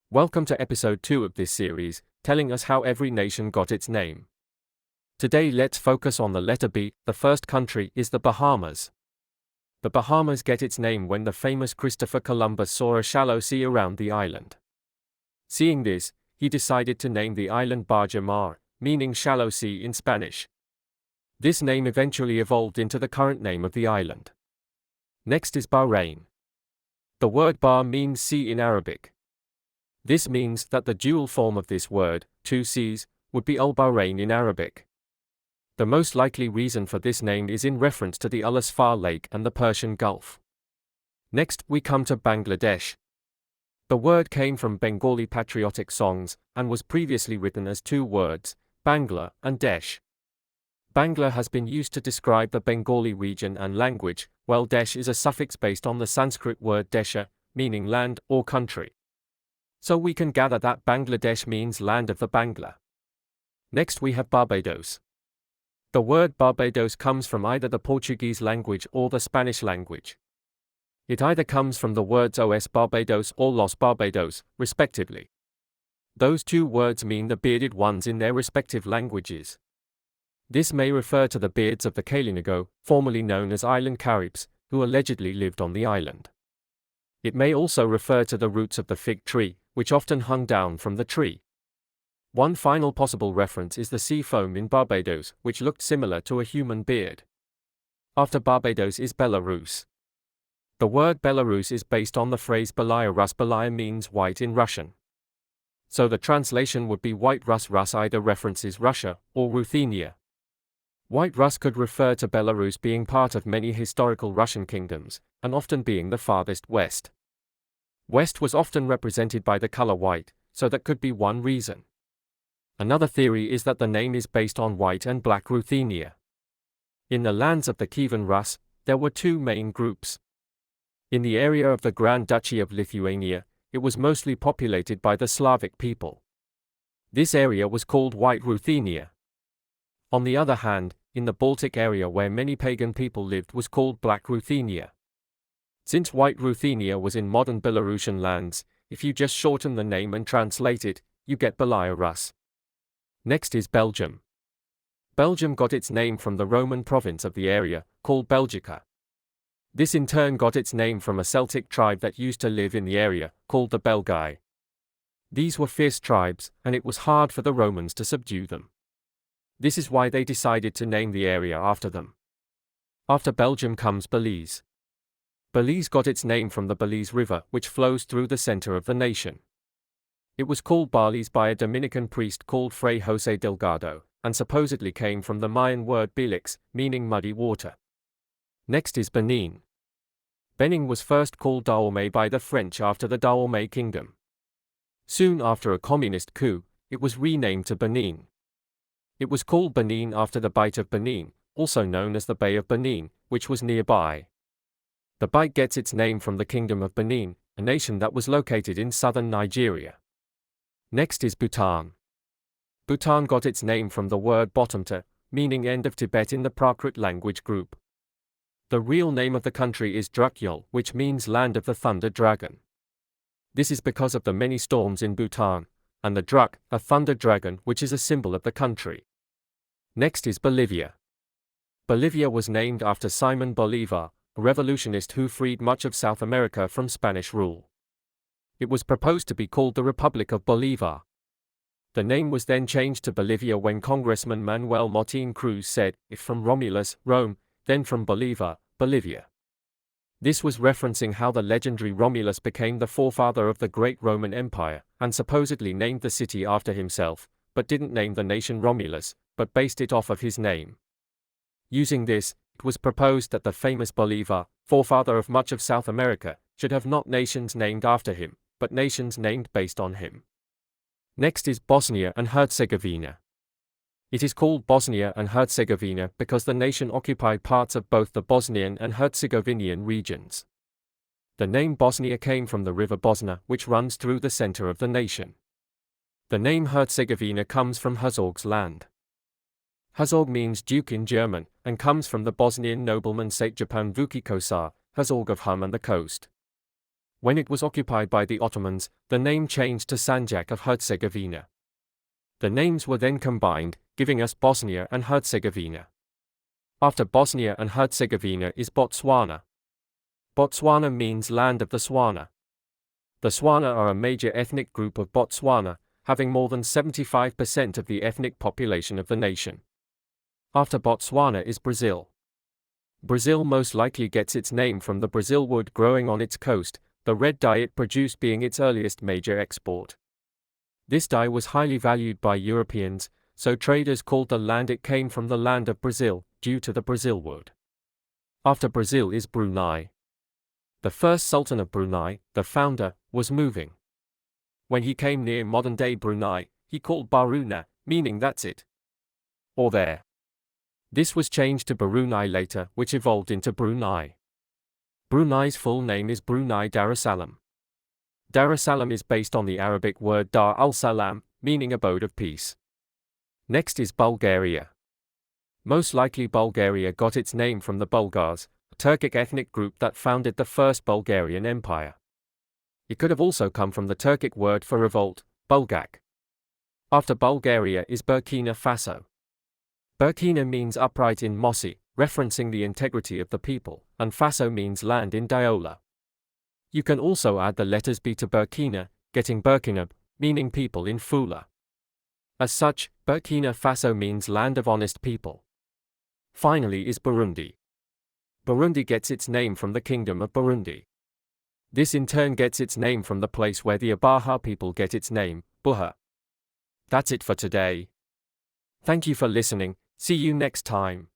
Welcome to episode 2 of this series, telling us how every nation got its name. Today let's focus on the letter B. The first country is the Bahamas. The Bahamas get its name when the famous Christopher Columbus saw a shallow sea around the island. Seeing this, he decided to name the island Baja Mar, meaning shallow sea in Spanish. This name eventually evolved into the current name of the island. Next is Bahrain. The word Bah means sea in Arabic. This means that the dual form of this word, two seas, would be Al-Bahrain in Arabic. The most likely reason for this name is in reference to the Al-Asfar Lake and the Persian Gulf. Next, we come to Bangladesh. The word came from Bengali patriotic songs, and was previously written as two words, Bangla and Desh. Bangla has been used to describe the Bengali region and language, while Desh is a suffix based on the Sanskrit word Desha, meaning land or country. So we can gather that Bangladesh means land of the Bangla. Next we have Barbados. The word Barbados comes from either the Portuguese language or the Spanish language. It either comes from the words Os Barbados or Los Barbados, respectively. Those two words mean the bearded ones in their respective languages. This may refer to the beards of the Kalinago, formerly known as Island Caribs, who allegedly lived on the island. It may also refer to the roots of the fig tree, which often hung down from the tree. One final possible reference is the sea foam in Barbados, which looked similar to a human beard. After Barbados is Belarus. The word Belarus is based on the phrase Belaya Rus. Belaya means white in Russian. So the translation would be White Rus. Rus either references Russia or Ruthenia. White Rus could refer to Belarus being part of many historical Russian kingdoms, and often being the farthest west. West was often represented by the color white, so that could be one reason. Another theory is that the name is based on white and black Ruthenia. In the lands of the Kievan Rus, there were two main groups. In the area of the Grand Duchy of Lithuania, it was mostly populated by the Slavic people. This area was called White Ruthenia. On the other hand, in the Baltic area where many pagan people lived was called Black Ruthenia. Since White Ruthenia was in modern Belarusian lands, if you just shorten the name and translate it, you get Belaya Rus. Next is Belgium. Belgium got its name from the Roman province of the area, called Belgica. This in turn got its name from a Celtic tribe that used to live in the area, called the Belgae. These were fierce tribes, and it was hard for the Romans to subdue them. This is why they decided to name the area after them. After Belgium comes Belize. Belize got its name from the Belize River, which flows through the center of the nation. It was called Belize by a Dominican priest called Fray José Delgado, and supposedly came from the Mayan word Belix, meaning muddy water. Next is Benin. Benin was first called Dahomey by the French after the Dahomey Kingdom. Soon after a communist coup, it was renamed to Benin. It was called Benin after the Bight of Benin, also known as the Bay of Benin, which was nearby. The Bight gets its name from the Kingdom of Benin, a nation that was located in southern Nigeria. Next is Bhutan. Bhutan got its name from the word Bottomta, meaning end of Tibet in the Prakrit language group. The real name of the country is Drukyul, which means land of the thunder dragon. This is because of the many storms in Bhutan, and the Druk, a thunder dragon, which is a symbol of the country. Next is Bolivia. Bolivia was named after Simon Bolivar, a revolutionist who freed much of South America from Spanish rule. It was proposed to be called the Republic of Bolivar. The name was then changed to Bolivia when Congressman Manuel Martín Cruz said, if from Romulus, Rome, then from Bolivar, Bolivia. This was referencing how the legendary Romulus became the forefather of the great Roman Empire, and supposedly named the city after himself, but didn't name the nation Romulus, but based it off of his name. Using this, it was proposed that the famous Bolivar, forefather of much of South America, should have not nations named after him, but nations named based on him. Next is Bosnia and Herzegovina. It is called Bosnia and Herzegovina because the nation occupied parts of both the Bosnian and Herzegovinian regions. The name Bosnia came from the river Bosna, which runs through the center of the nation. The name Herzegovina comes from Herzog's land. Herzog means duke in German, and comes from the Bosnian nobleman Sejtjepan Vuki Kosar, Herzog of Hum and the coast. When it was occupied by the Ottomans, the name changed to Sanjak of Herzegovina. The names were then combined, giving us Bosnia and Herzegovina. After Bosnia and Herzegovina is Botswana. Botswana means land of the Swana. The Swana are a major ethnic group of Botswana, having more than 75% of the ethnic population of the nation. After Botswana is Brazil. Brazil most likely gets its name from the Brazil wood growing on its coast, the red dye it produced being its earliest major export. This dye was highly valued by Europeans, so traders called the land it came from the land of Brazil, due to the Brazil wood. After Brazil is Brunei. The first Sultan of Brunei, the founder, was moving. When he came near modern-day Brunei, he called Baruna, meaning that's it. Or there. This was changed to Brunei later, which evolved into Brunei. Brunei's full name is Brunei Darussalam. Darussalam is based on the Arabic word Dar al-Salam, meaning abode of peace. Next is Bulgaria. Most likely Bulgaria got its name from the Bulgars, a Turkic ethnic group that founded the first Bulgarian Empire. It could have also come from the Turkic word for revolt, Bulgak. After Bulgaria is Burkina Faso. Burkina means upright in Mossi, referencing the integrity of the people, and Faso means land in Diola. You can also add the letters B to Burkina, getting Burkinab, meaning people in Fula. As such, Burkina Faso means land of honest people. Finally is Burundi. Burundi gets its name from the Kingdom of Burundi. This in turn gets its name from the place where the Abaha people get its name, Buha. That's it for today. Thank you for listening, see you next time.